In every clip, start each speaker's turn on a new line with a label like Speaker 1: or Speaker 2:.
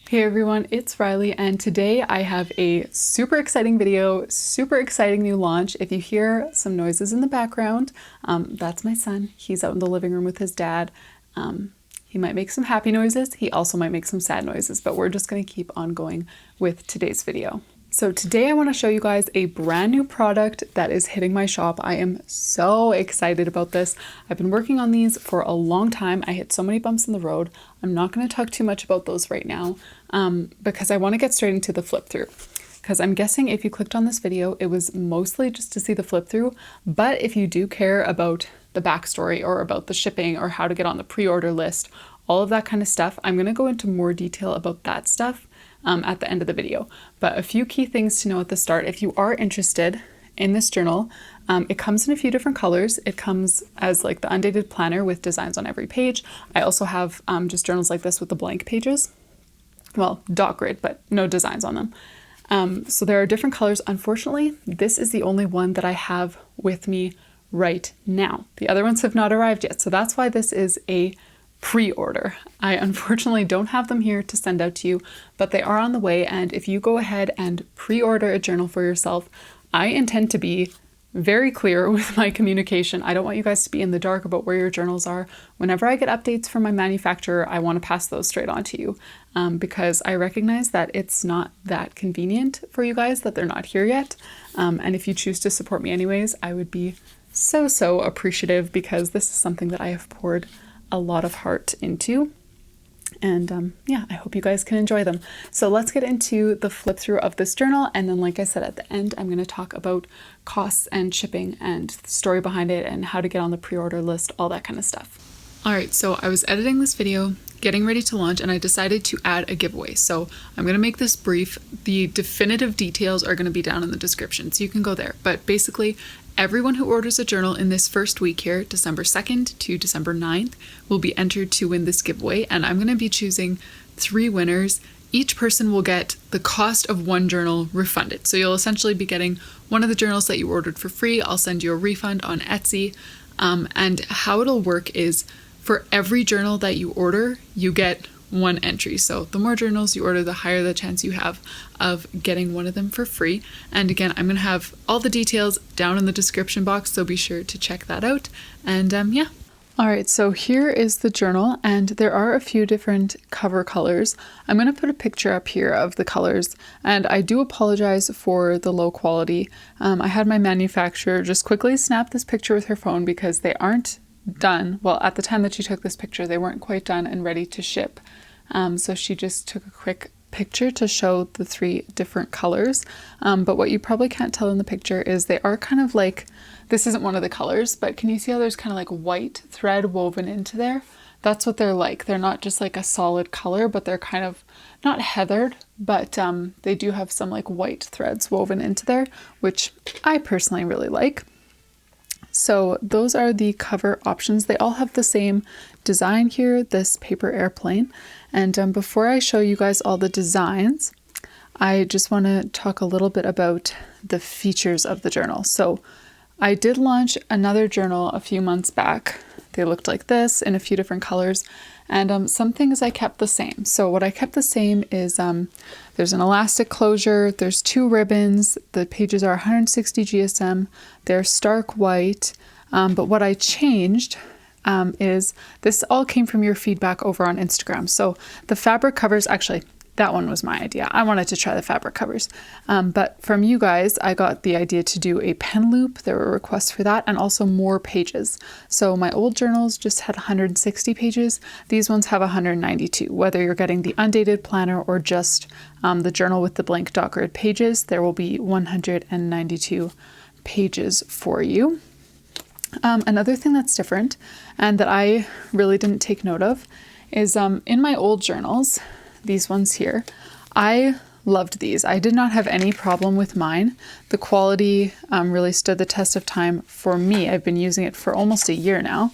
Speaker 1: Hey everyone, it's Rylee, and today I have a super exciting video, super exciting new launch. If you hear some noises in the background, that's my son. He's out in the living room with his dad. He might make some happy noises. He also might make some sad noises, but we're just going to keep on going with today's video. So today I want to show you guys a brand new product that is hitting my shop. I am so excited about this. I've been working on these for a long time. I hit so many bumps in the road. I'm not going to talk too much about those right now because I want to get straight into the flip through. Because I'm guessing if you clicked on this video, it was mostly just to see the flip through. But if you do care about the backstory or about the shipping or how to get on the pre-order list, all of that kind of stuff, I'm going to go into more detail about that stuff at the end of the video. But a few key things to know at the start. If you are interested in this journal, it comes in a few different colors. It comes as like the Undated planner with designs on every page. I also have just journals like this with the blank pages. Well, dot grid, but no designs on them. So there are different colors. Unfortunately, this is the only one that I have with me right now. The other ones have not arrived yet. So that's why this is a pre-order. I unfortunately don't have them here to send out to you, but they are on the way. And if you go ahead and pre-order a journal for yourself, I intend to be very clear with my communication. I don't want you guys to be in the dark about where your journals are. Whenever I get updates from my manufacturer, I want to pass those straight on to you because I recognize that it's not that convenient for you guys that they're not here yet. And if you choose to support me anyways, I would be so appreciative because this is something that I have poured a lot of heart into. And yeah, I hope you guys can enjoy them. So let's get into the flip through of this journal. And then, like I said, at the end, I'm going to talk about costs and shipping and the story behind it and how to get on the pre-order list, all that kind of stuff. All right, so I was editing this video, getting ready to launch, and I decided to add a giveaway. So I'm going to make this brief. The definitive details are going to be down in the description, so you can go there. But basically, everyone who orders a journal in this first week here, December 2nd to December 9th, will be entered to win this giveaway. And I'm going to be choosing 3 winners. Each person will get the cost of one journal refunded. So you'll essentially be getting one of the journals that you ordered for free. I'll send you a refund on Etsy. And how it'll work is for every journal that you order, you get 1 entry. So the more journals you order, the higher the chance you have of getting one of them for free. And again, I'm going to have all the details down in the description box, so be sure to check that out. And yeah. All right, so here is the journal, and there are a few different cover colors. I'm going to put a picture up here of the colors, and I do apologize for the low quality. I had my manufacturer just quickly snap this picture with her phone because they aren't done. Well, at the time that she took this picture, they weren't quite done and ready to ship. So she just took a quick picture to show the 3 different colors. But what you probably can't tell in the picture is they are kind of like, this isn't one of the colors, but can you see how there's kind of like white thread woven into there? That's what they're like. They're not just like a solid color, but they're kind of not heathered, but they do have some like white threads woven into there, which I personally really like. So those are the cover options. They all have the same design here, this paper airplane. And before I show you guys all the designs, I just want to talk a little bit about the features of the journal. So I did launch another journal a few months back. They looked like this in a few different colors. And some things I kept the same. So what I kept the same is there's an elastic closure, there's 2 ribbons, the pages are 160 GSM, they're stark white. But what I changed is this all came from your feedback over on Instagram. So the fabric covers, actually, that one was my idea. I wanted to try the fabric covers. But from you guys, I got the idea to do a pen loop. There were requests for that and also more pages. So my old journals just had 160 pages. These ones have 192. Whether you're getting the Undated planner or just the journal with the blank dot grid pages, there will be 192 pages for you. Another thing that's different and that I really didn't take note of is in my old journals, these ones here, I loved these. I did not have any problem with mine. The quality really stood the test of time for me. I've been using it for almost a year now.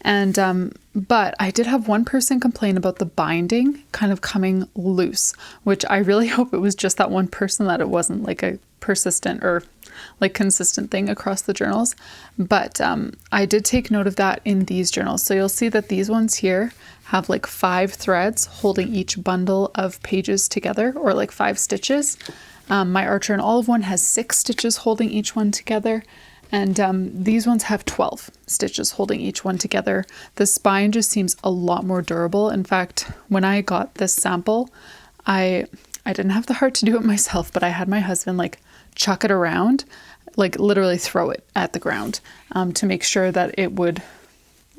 Speaker 1: And but I did have one person complain about the binding kind of coming loose, which I really hope it was just that one person, that it wasn't like a persistent or like consistent thing across the journals. But I did take note of that in these journals. So you'll see that these ones here have like 5 threads holding each bundle of pages together, or like 5 stitches. My Archer and Olive one has 6 stitches holding each one together. And these ones have 12 stitches holding each one together. The spine just seems a lot more durable. In fact, when I got this sample, I didn't have the heart to do it myself, but I had my husband like chuck it around, like literally throw it at the ground to make sure that it would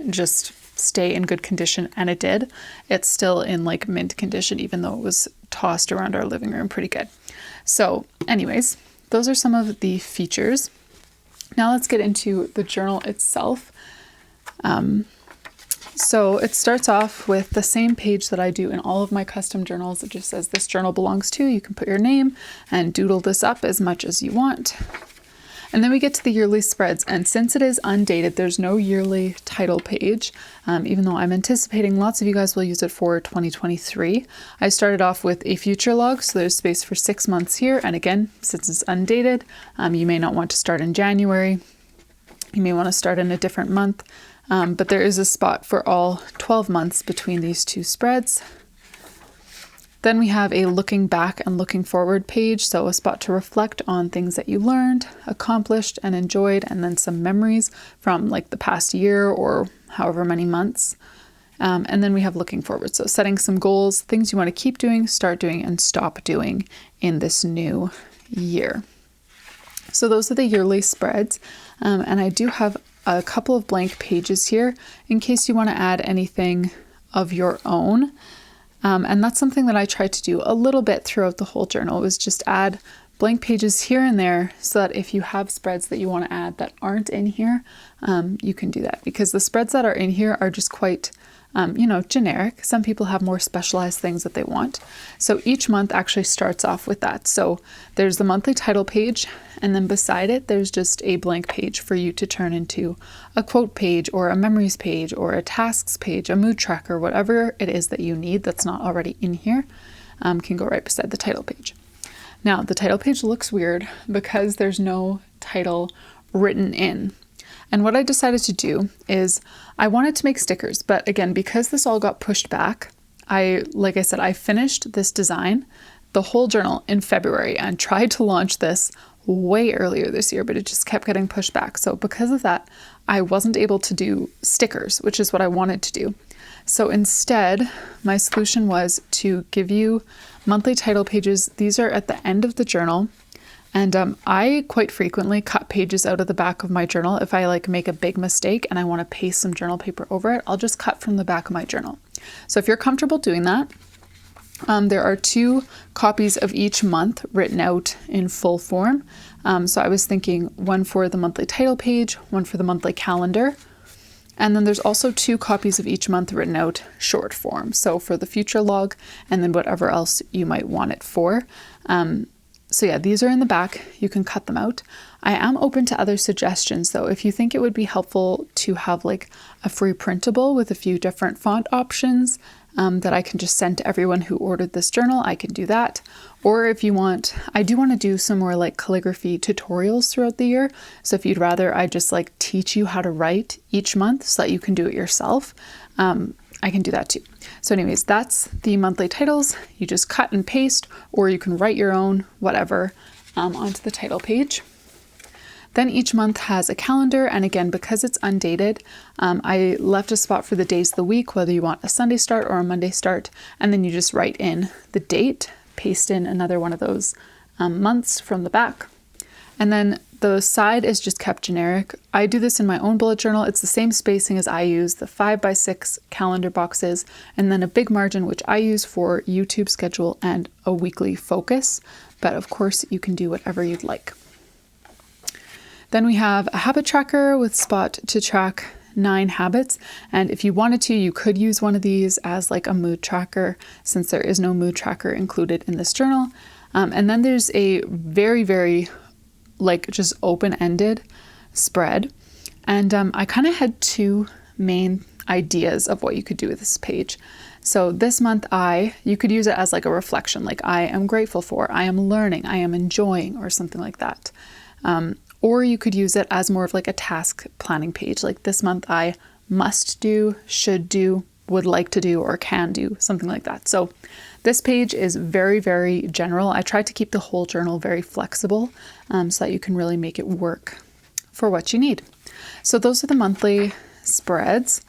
Speaker 1: just stay in good condition. And it did. It's still in like mint condition, even though it was tossed around our living room pretty good. So anyways, those are some of the features. Now let's get into the journal itself. So it starts off with the same page that I do in all of my custom journals. It just says this journal belongs to. You can put your name and doodle this up as much as you want. And then we get to the yearly spreads. And since it is undated, there's no yearly title page, even though I'm anticipating lots of you guys will use it for 2023. I started off with a future log, so there's space for 6 months here. And again, since it's undated, you may not want to start in January. You may want to start in a different month, but there is a spot for all 12 months between these 2 spreads. Then we have a looking back and looking forward page, so a spot to reflect on things that you learned, accomplished, and enjoyed, and then some memories from like the past year or however many months. And then we have looking forward, so setting some goals, things you want to keep doing, start doing, and stop doing in this new year. So those are the yearly spreads, and I do have a couple of blank pages here in case you want to add anything of your own. And that's something that I tried to do a little bit throughout the whole journal, was just add blank pages here and there so that if you have spreads that you want to add that aren't in here, you can do that, because the spreads that are in here are just quite, generic. Some people have more specialized things that they want. So each month actually starts off with that. So there's the monthly title page, and then beside it, there's just a blank page for you to turn into a quote page or a memories page or a tasks page, a mood tracker, whatever it is that you need that's not already in here, can go right beside the title page. Now, the title page looks weird because there's no title written in. And what I decided to do is I wanted to make stickers, but again, because this all got pushed back, like I said, I finished this design, the whole journal, in February, and tried to launch this way earlier this year, but it just kept getting pushed back. So because of that, I wasn't able to do stickers, which is what I wanted to do. So instead, my solution was to give you monthly title pages. These are at the end of the journal. And I quite frequently cut pages out of the back of my journal. If I like make a big mistake and I want to paste some journal paper over it, I'll just cut from the back of my journal. So if you're comfortable doing that, there are 2 copies of each month written out in full form. So I was thinking one for the monthly title page, one for the monthly calendar. And then there's also 2 copies of each month written out short form. So for the future log and then whatever else you might want it for. So yeah, these are in the back. You can cut them out. I am open to other suggestions though. If you think it would be helpful to have like a free printable with a few different font options that I can just send to everyone who ordered this journal, I can do that. Or if you want, I do want to do some more like calligraphy tutorials throughout the year. So if you'd rather I just like teach you how to write each month so that you can do it yourself, I can do that too. So anyways, that's the monthly titles. You just cut and paste, or you can write your own, whatever, onto the title page. Then each month has a calendar, and again, because it's undated, I left a spot for the days of the week, whether you want a Sunday start or a Monday start, and then you just write in the date, paste in another one of those months from the back. And then the side is just kept generic. I do this in my own bullet journal. It's the same spacing as I use, the 5x6 calendar boxes, and then a big margin, which I use for YouTube schedule and a weekly focus. But of course, you can do whatever you'd like. Then we have a habit tracker with spot to track 9 habits. And if you wanted to, you could use one of these as like a mood tracker, since there is no mood tracker included in this journal. And then there's a very, very like just open-ended spread. And I kind of had 2 main ideas of what you could do with this page. So this month you could use it as like a reflection, like I am grateful for, I am learning, I am enjoying, or something like that. Or you could use it as more of like a task planning page. Like this month I must do, should do, would like to do, or can do, something like that. So this page is very, very general. I tried to keep the whole journal very flexible so that you can really make it work for what you need. So those are the monthly spreads.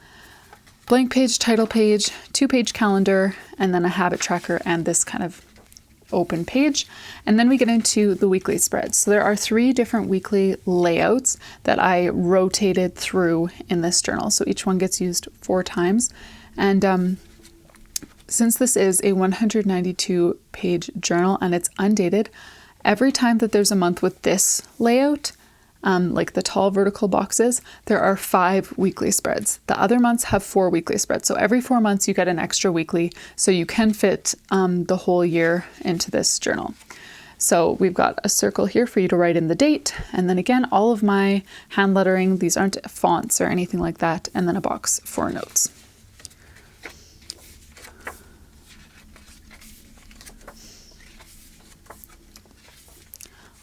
Speaker 1: Blank page, title page, 2-page calendar, and then a habit tracker and this kind of open page. And then we get into the weekly spreads. So there are 3 different weekly layouts that I rotated through in this journal. So each one gets used 4 times. And since this is a 192-page journal and it's undated, every time that there's a month with this layout, like the tall vertical boxes, there are 5 weekly spreads. The other months have 4 weekly spreads. So every 4 months you get an extra weekly, so you can fit the whole year into this journal. So we've got a circle here for you to write in the date. And then again, all of my hand lettering, these aren't fonts or anything like that. And then a box for notes.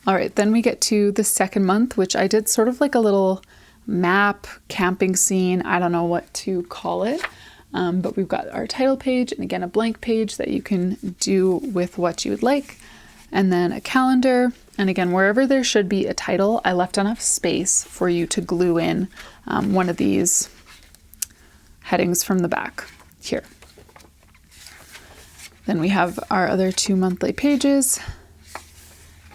Speaker 1: All right, then we get to the second month, which I did sort of like a little map, camping scene. I don't know what to call it, but we've got our title page and again, a blank page that you can do with what you would like. And then a calendar. And again, wherever there should be a title, I left enough space for you to glue in one of these headings from the back here. Then we have our other 2 monthly pages.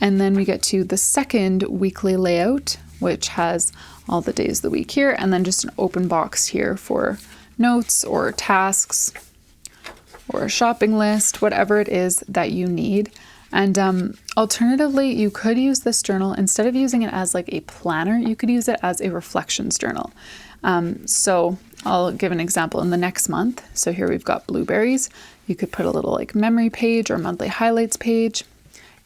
Speaker 1: And then we get to the second weekly layout, which has all the days of the week here, and then just an open box here for notes or tasks or a shopping list, whatever it is that you need. And alternatively, you could use this journal, instead of using it as like a planner, you could use it as a reflections journal. So I'll give an example in the next month. So here we've got blueberries. You could put a little like memory page or monthly highlights page.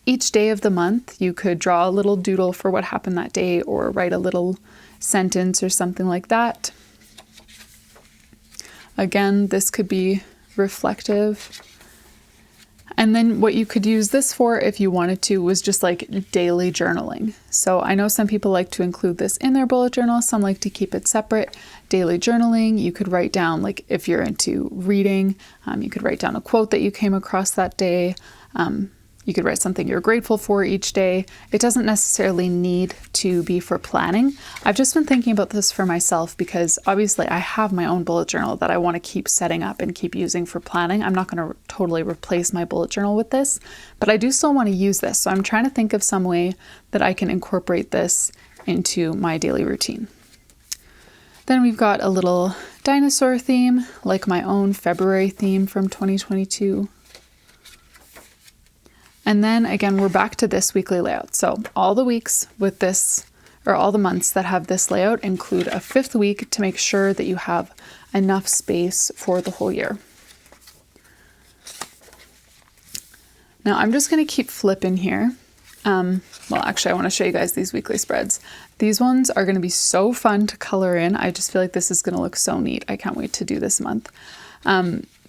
Speaker 1: Each day of the month, you could draw a little doodle for what happened that day or write a little sentence or something like that. Again, this could be reflective. And then what you could use this for if you wanted to was just like daily journaling. So I know some people like to include this in their bullet journal. Some like to keep it separate. Daily journaling, you could write down, like if you're into reading, you could write down a quote that you came across that day. You could write something you're grateful for each day. It doesn't necessarily need to be for planning. I've just been thinking about this for myself because obviously I have my own bullet journal that I want to keep setting up and keep using for planning. I'm not going to totally replace my bullet journal with this, but I do still want to use this. So I'm trying to think of some way that I can incorporate this into my daily routine. Then we've got a little dinosaur theme, like my own February theme from 2022. And then again, we're back to this weekly layout. So all the weeks with this, or all the months that have this layout, include a 5th week to make sure that you have enough space for the whole year. Now I'm just going to keep flipping here. Well, actually, I want to show you guys these weekly spreads. These ones are going to be so fun to color in. I just feel like this is going to look so neat. I can't wait to do this month.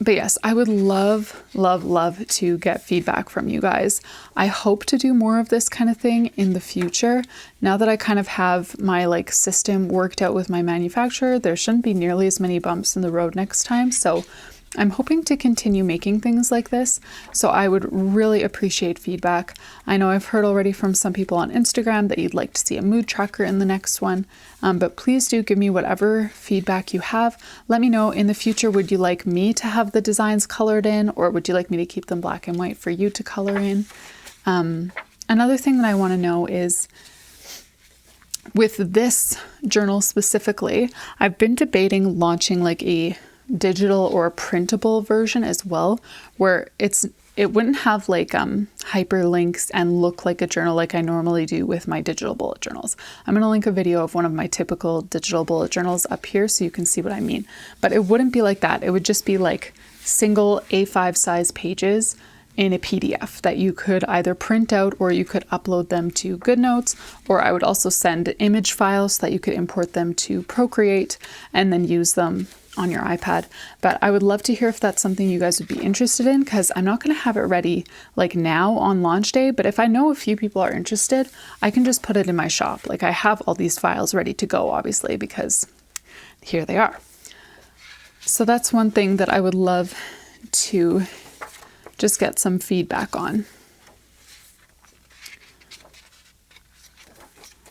Speaker 1: But yes, I would love, love, love to get feedback from you guys. I hope to do more of this kind of thing in the future. Now that I kind of have my like system worked out with my manufacturer, there shouldn't be nearly as many bumps in the road next time. So I'm hoping to continue making things like this, so I would really appreciate feedback. I know I've heard already from some people on Instagram that you'd like to see a mood tracker in the next one, but please do give me whatever feedback you have. Let me know in the future, would you like me to have the designs colored in, or would you like me to keep them black and white for you to color in? Another thing that I want to know is, with this journal specifically, I've been debating launching like a digital or a printable version as well, where it wouldn't have like hyperlinks and look like a journal like I normally do with my digital bullet journals. I'm going to link a video of one of my typical digital bullet journals up here so you can see what I mean. But it wouldn't be like that. It would just be like single A5 size pages in a PDF that you could either print out or you could upload them to GoodNotes, or I would also send image files so that you could import them to Procreate and then use them on your iPad. But I would love to hear if that's something you guys would be interested in, because I'm not going to have it ready like now on launch day, but if I know a few people are interested, I can just put it in my shop. Like I have all these files ready to go, obviously, because here they are. So that's one thing that I would love to just get some feedback on.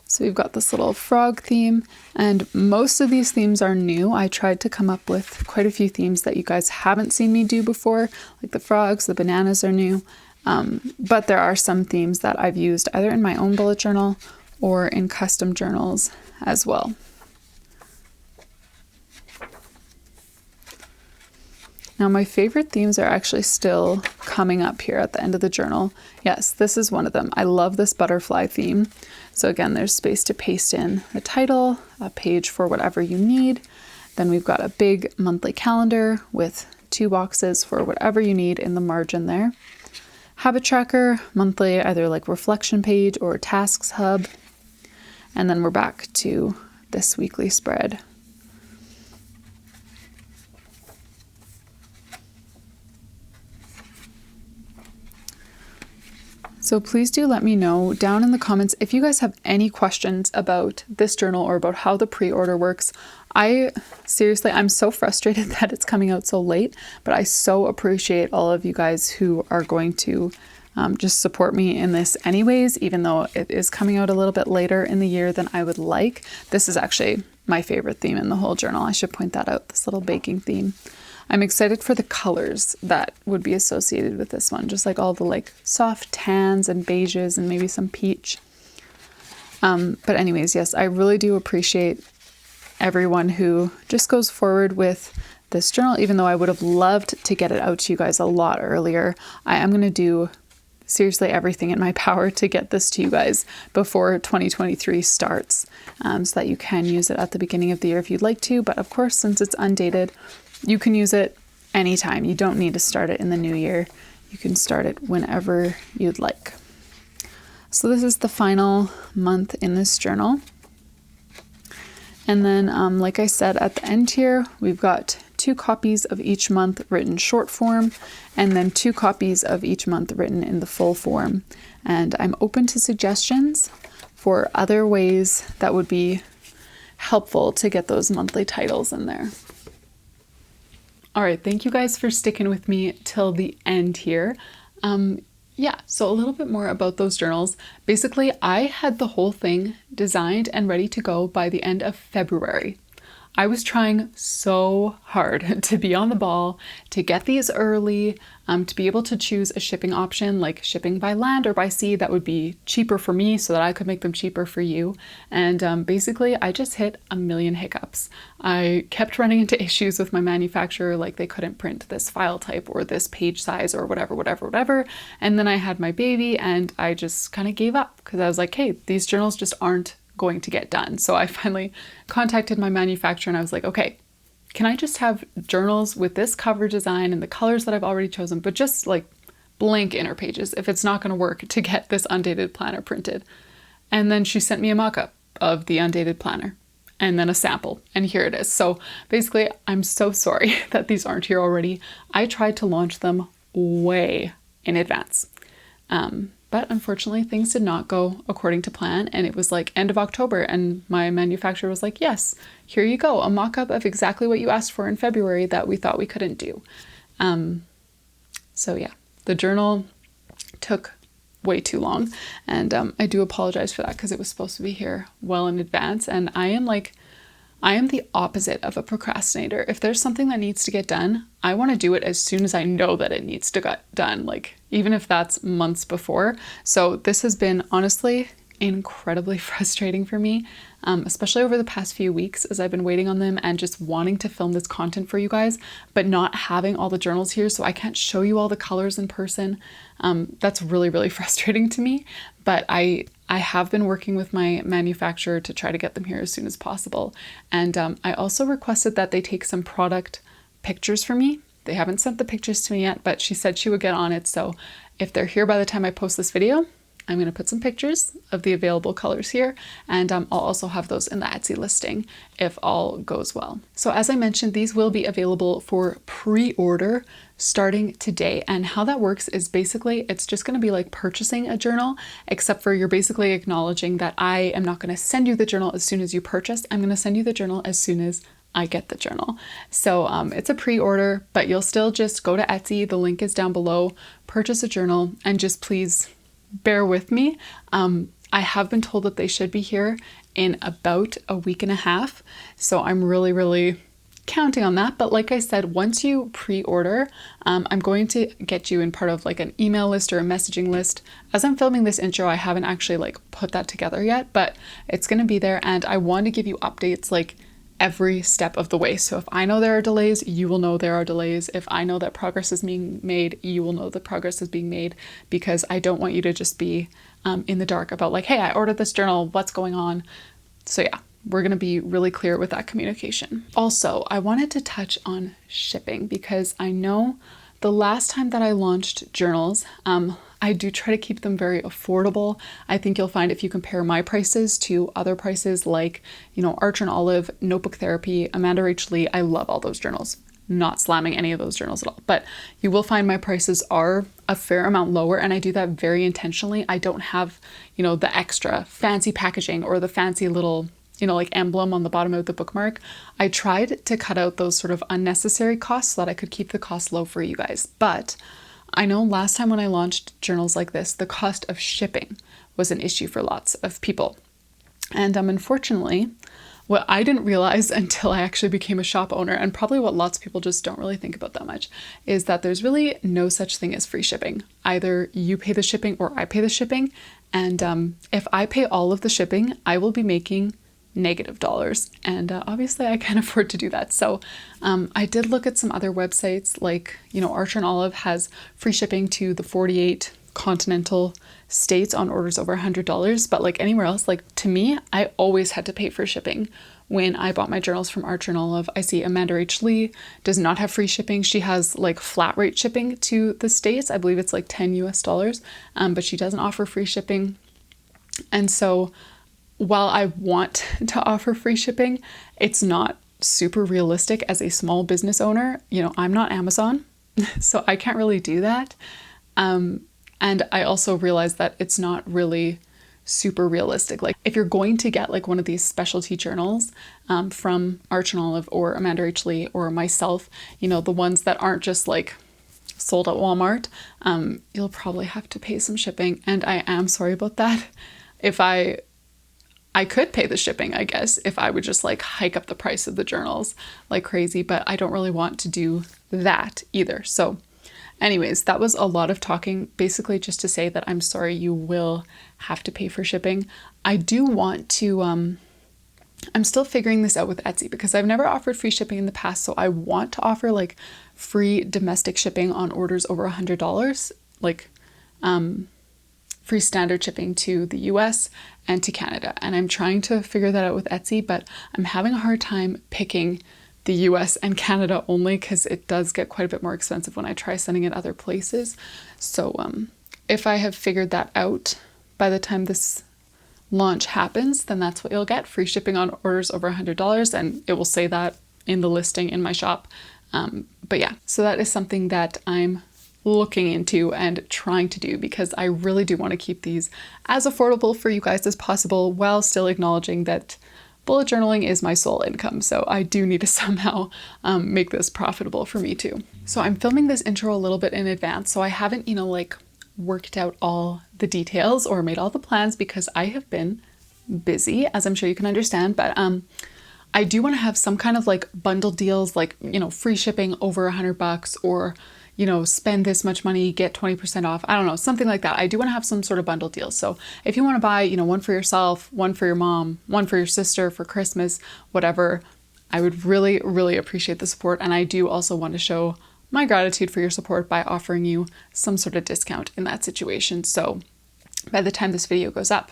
Speaker 1: So we've got this little frog theme, and most of these themes are new. I tried to come up with quite a few themes that you guys haven't seen me do before, like the frogs, the bananas are new, but there are some themes that I've used either in my own bullet journal or in custom journals as well. Now my favorite themes are actually still coming up here at the end of the journal. Yes, this is one of them. I love this butterfly theme. So again, there's space to paste in the title, a page for whatever you need. Then we've got a big monthly calendar with 2 boxes for whatever you need in the margin there. Habit tracker, monthly, either like reflection page or tasks hub. And then we're back to this weekly spread. So please do let me know down in the comments if you guys have any questions about this journal or about how the pre-order works. I'm so frustrated that it's coming out so late, but I so appreciate all of you guys who are going to just support me in this anyways, even though it is coming out a little bit later in the year than I would like. This is actually my favorite theme in the whole journal. I should point that out, this little baking theme. I'm excited for the colors that would be associated with this one, just like all the like soft tans and beiges and maybe some peach. But anyways, yes, I really do appreciate everyone who just goes forward with this journal, even though I would have loved to get it out to you guys a lot earlier. I am going to do seriously everything in my power to get this to you guys before 2023 starts, so that you can use it at the beginning of the year if you'd like to. But of course, since it's undated, you can use it anytime. You don't need to start it in the new year. You can start it whenever you'd like. So this is the final month in this journal. And then, like I said, at the end here, we've got 2 copies of each month written short form, and then 2 copies of each month written in the full form. And I'm open to suggestions for other ways that would be helpful to get those monthly titles in there. All right, thank you guys for sticking with me till the end here. Yeah, so a little bit more about those journals. Basically, I had the whole thing designed and ready to go by the end of February. I was trying so hard to be on the ball, to get these early, to be able to choose a shipping option like shipping by land or by sea that would be cheaper for me so that I could make them cheaper for you. And basically, I just hit a million hiccups. I kept running into issues with my manufacturer, like they couldn't print this file type or this page size or whatever. And then I had my baby and I just kind of gave up because I was like, hey, these journals just aren't going to get done. So I finally contacted my manufacturer and I was like, okay, can I just have journals with this cover design and the colors that I've already chosen, but just like blank inner pages if it's not going to work to get this undated planner printed? And then she sent me a mock-up of the undated planner and then a sample, and here it is. So basically, I'm so sorry that these aren't here already. I tried to launch them way in advance. But unfortunately, things did not go according to plan, and it was like end of October, and my manufacturer was like, yes, here you go, a mock-up of exactly what you asked for in February that we thought we couldn't do. So yeah, the journal took way too long, and I do apologize for that because it was supposed to be here well in advance, and I am the opposite of a procrastinator. If there's something that needs to get done, I want to do it as soon as I know that it needs to get done, like even if that's months before. So this has been honestly incredibly frustrating for me, especially over the past few weeks as I've been waiting on them and just wanting to film this content for you guys, but not having all the journals here, so I can't show you all the colors in person. That's really, really frustrating to me, but I have been working with my manufacturer to try to get them here as soon as possible. And I also requested that they take some product pictures for me. They haven't sent the pictures to me yet, but she said she would get on it. So if they're here by the time I post this video, I'm going to put some pictures of the available colors here, and I'll also have those in the Etsy listing if all goes well. So as I mentioned, these will be available for pre-order starting today. And how that works is basically it's just going to be like purchasing a journal, except for you're basically acknowledging that I am not going to send you the journal as soon as you purchase. I'm going to send you the journal as soon as I get the journal. So it's a pre-order, but you'll still just go to Etsy. The link is down below, purchase a journal, and just please bear with me. I have been told that they should be here in about a week and a half. So I'm really counting on that. But like I said, once you pre-order, I'm going to get you in part of like an email list or a messaging list. As I'm filming this intro, I haven't actually like put that together yet, but it's going to be there. And I want to give you updates like every step of the way. So if I know there are delays, you will know there are delays. If I know that progress is being made, you will know the progress is being made, because I don't want you to just be in the dark about like, hey, I ordered this journal, what's going on? So yeah, we're going to be really clear with that communication. Also, I wanted to touch on shipping, because I know the last time that I launched journals, I do try to keep them very affordable. I think you'll find if you compare my prices to other prices like, you know, Archer and Olive, Notebook Therapy, Amanda Rylee, I love all those journals. Not slamming any of those journals at all, but you will find my prices are a fair amount lower, and I do that very intentionally. I don't have, you know, the extra fancy packaging or the fancy little, you know, like emblem on the bottom of the bookmark. I tried to cut out those sort of unnecessary costs so that I could keep the cost low for you guys. But I know last time when I launched journals like this, the cost of shipping was an issue for lots of people. And unfortunately, what I didn't realize until I actually became a shop owner, and probably what lots of people just don't really think about that much, is that there's really no such thing as free shipping. Either you pay the shipping or I pay the shipping. And if I pay all of the shipping, I will be making negative dollars. And obviously I can't afford to do that. So I did look at some other websites like, you know, Archer and Olive has free shipping to the 48 continental states on orders over $100. But like anywhere else, like to me, I always had to pay for shipping when I bought my journals from Archer and Olive. I see Amanda Rylee does not have free shipping. She has like flat rate shipping to the States. I believe it's like 10 US dollars, but she doesn't offer free shipping. And so while I want to offer free shipping, it's not super realistic as a small business owner. You know, I'm not Amazon, so I can't really do that. And I also realized that it's not really super realistic. Like if you're going to get like one of these specialty journals from Archer and Olive or Amanda Rylee or myself, you know, the ones that aren't just like sold at Walmart, you'll probably have to pay some shipping. And I am sorry about that. If I could pay the shipping, I guess, if I would just like hike up the price of the journals like crazy, but I don't really want to do that either. So anyways, that was a lot of talking, basically just to say that I'm sorry you will have to pay for shipping. I do want to, I'm still figuring this out with Etsy because I've never offered free shipping in the past. So I want to offer like free domestic shipping on orders over $100, like free standard shipping to the US and to Canada. And I'm trying to figure that out with Etsy, but I'm having a hard time picking the US and Canada only because it does get quite a bit more expensive when I try sending it other places. So if I have figured that out by the time this launch happens, then that's what you'll get, free shipping on orders over $100, and it will say that in the listing in my shop. But yeah, so that is something that I'm looking into and trying to do because I really do want to keep these as affordable for you guys as possible while still acknowledging that bullet journaling is my sole income. So I do need to somehow make this profitable for me too. So I'm filming this intro a little bit in advance. So I haven't, you know, like worked out all the details or made all the plans because I have been busy, as I'm sure you can understand. But I do want to have some kind of like bundle deals, like, you know, free shipping over $100 or, you know, spend this much money, get 20% off. I don't know, something like that. I do want to have some sort of bundle deal. So if you want to buy, you know, one for yourself, one for your mom, one for your sister for Christmas, whatever, I would really, really appreciate the support. And I do also want to show my gratitude for your support by offering you some sort of discount in that situation. So by the time this video goes up,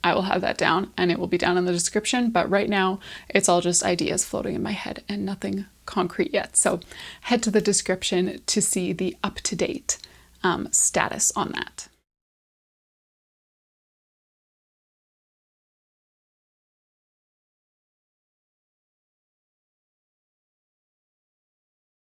Speaker 1: I will have that down and it will be down in the description. But right now it's all just ideas floating in my head and nothing concrete yet. So head to the description to see the up-to-date status on that.